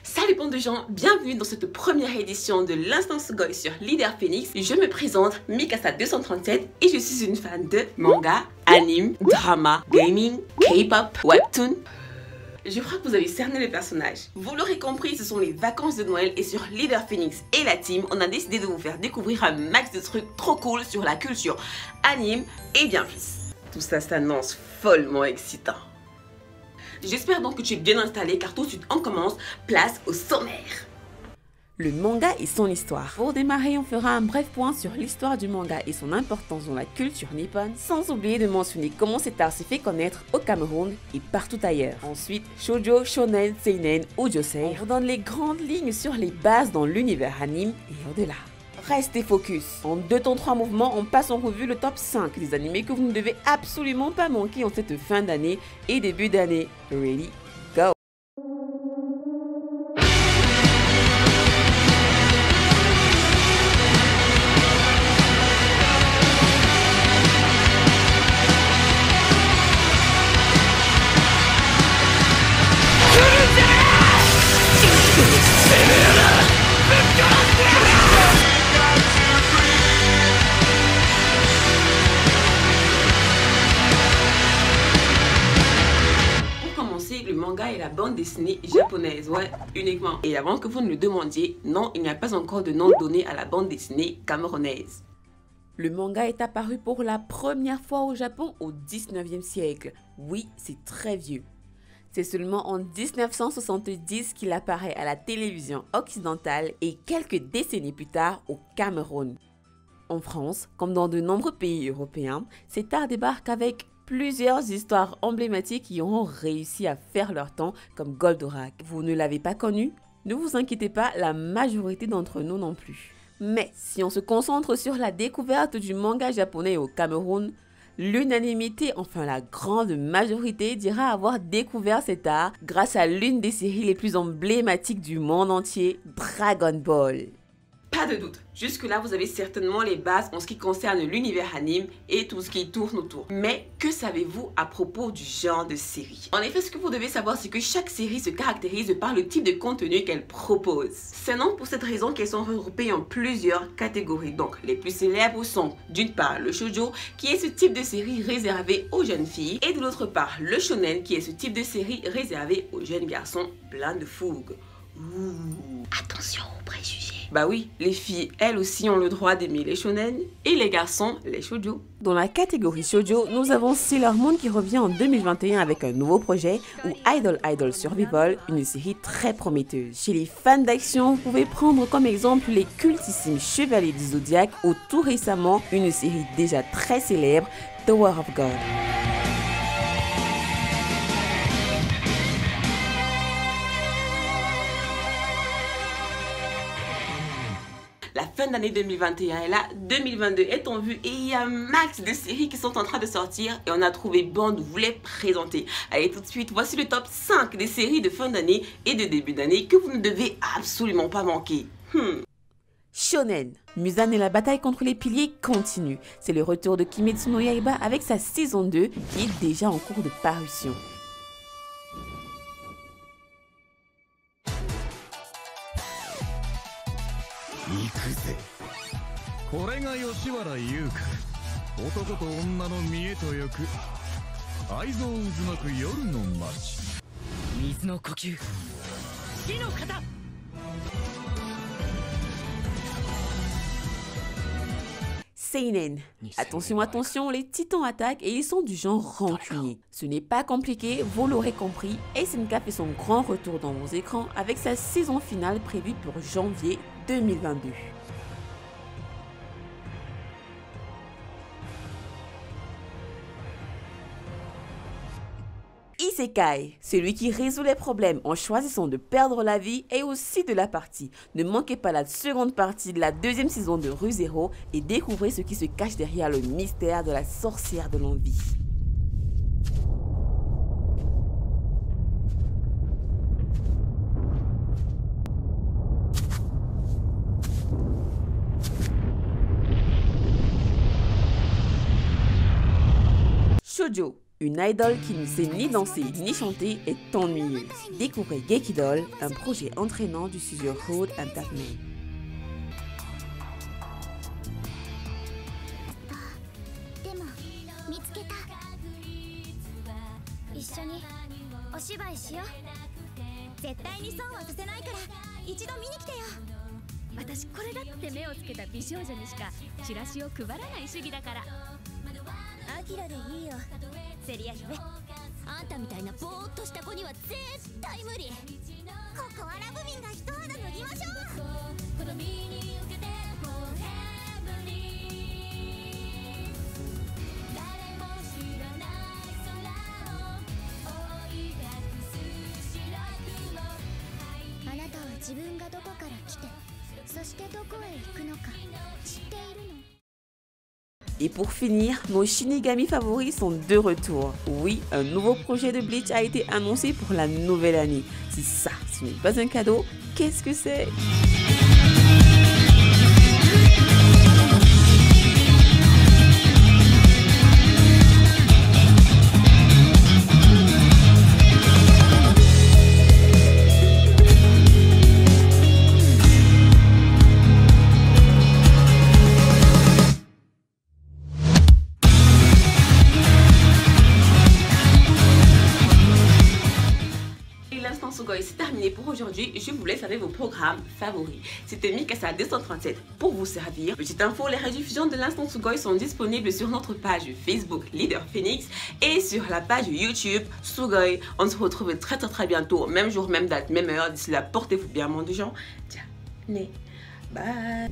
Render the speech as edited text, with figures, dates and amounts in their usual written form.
Salut bande de gens, bienvenue dans cette première édition de l'Instant Sugoi sur Leader Phoenix. Je me présente Mikasa237 et je suis une fan de manga, anime, drama, gaming, K-pop, webtoon. Je crois que vous avez cerné les personnages. Vous l'aurez compris, ce sont les vacances de Noël et sur Leader Phoenix et la team, on a décidé de vous faire découvrir un max de trucs trop cool sur la culture anime et bien plus. Tout ça s'annonce follement excitant. J'espère donc que tu es bien installé car tout de suite on commence, place au sommaire. Le manga et son histoire. Pour démarrer, on fera un bref point sur l'histoire du manga et son importance dans la culture nippone, sans oublier de mentionner comment cet art s'est fait connaître au Cameroun et partout ailleurs. Ensuite, shoujo, shonen, seinen ou josei. On vous donne les grandes lignes sur les bases dans l'univers anime et au-delà. Restez focus. En 2 temps 3 mouvements, on passe en revue le top 5 des animés que vous ne devez absolument pas manquer en cette fin d'année et début d'année. Ready, go! Le manga et la bande dessinée japonaise, ouais, uniquement. Et avant que vous ne le demandiez, non, il n'y a pas encore de nom donné à la bande dessinée camerounaise. Le manga est apparu pour la première fois au Japon au 19e siècle. Oui, c'est très vieux. C'est seulement en 1970 qu'il apparaît à la télévision occidentale et quelques décennies plus tard au Cameroun. En France, comme dans de nombreux pays européens, cet art débarque avec plusieurs histoires emblématiques qui auront réussi à faire leur temps, comme Goldorak. Vous ne l'avez pas connu? Ne vous inquiétez pas, la majorité d'entre nous non plus. Mais si on se concentre sur la découverte du manga japonais au Cameroun, l'unanimité, enfin la grande majorité, dira avoir découvert cet art grâce à l'une des séries les plus emblématiques du monde entier, Dragon Ball. Pas de doute, jusque-là vous avez certainement les bases en ce qui concerne l'univers anime et tout ce qui tourne autour. Mais que savez-vous à propos du genre de série? En effet, ce que vous devez savoir, c'est que chaque série se caractérise par le type de contenu qu'elle propose. C'est non pour cette raison qu'elles sont regroupées en plusieurs catégories. Donc les plus célèbres sont d'une part le shoujo, qui est ce type de série réservé aux jeunes filles, et de l'autre part le shonen, qui est ce type de série réservé aux jeunes garçons pleins de fougue. Ouh. Attention aux préjugés. Bah oui, les filles, elles aussi ont le droit d'aimer les shonen et les garçons, les shoujo. Dans la catégorie shoujo, nous avons Sailor Moon qui revient en 2021 avec un nouveau projet, ou Idol Survival, une série très prometteuse. Chez les fans d'action, vous pouvez prendre comme exemple les cultissimes Chevaliers du Zodiaque ou tout récemment une série déjà très célèbre, Tower of God. La fin d'année 2021 est là, 2022 est en vue et il y a un max de séries qui sont en train de sortir et on a trouvé bon de vous les présenter. Allez tout de suite, voici le top 5 des séries de fin d'année et de début d'année que vous ne devez absolument pas manquer. Shonen. Muzan et la bataille contre les piliers continue. C'est le retour de Kimetsu no Yaiba avec sa saison 2 qui est déjà en cours de parution. Seinen. Attention, attention, les titans attaquent et ils sont du genre rancunier. Ce n'est pas compliqué, vous l'aurez compris, SNK fait son grand retour dans vos écrans avec sa saison finale prévue pour janvier 2022. Isekai, celui qui résout les problèmes en choisissant de perdre la vie et aussi de la partie. Ne manquez pas la seconde partie de la 2e saison de Re:Zero et découvrez ce qui se cache derrière le mystère de la sorcière de l'envie. Shoujo. Une idole qui ne sait ni danser ni chanter est ennuyeuse. Découvrez Gekidol, un projet entraînant du studio Road Entertainment. 私これだって目をつけた美少女にしかチラシを配らない主義だから。アキラでいいよ、セリア姫。あんたみたいなぼーっとした子には絶対無理。ここはラブミンが一肌脱ぎましょう。好みに受けてフォーヘブリー。誰も知らない空を追い隠す白雲。あなたは自分がどこから来て Et pour finir, nos Shinigami favoris sont de retour. Oui, un nouveau projet de Bleach a été annoncé pour la nouvelle année. Si ça, ce n'est pas un cadeau, qu'est-ce que c'est? L'instant Sugoi, c'est terminé pour aujourd'hui. Je vous laisse avec vos programmes favoris. C'était Mikasa 237 pour vous servir. Petite info, les rediffusions de l'instant Sugoi sont disponibles sur notre page Facebook Leader Phoenix et sur la page YouTube Sugoi. On se retrouve très bientôt, même jour, même date, même heure. D'ici là, portez-vous bien, mon gens. Ciao, bye.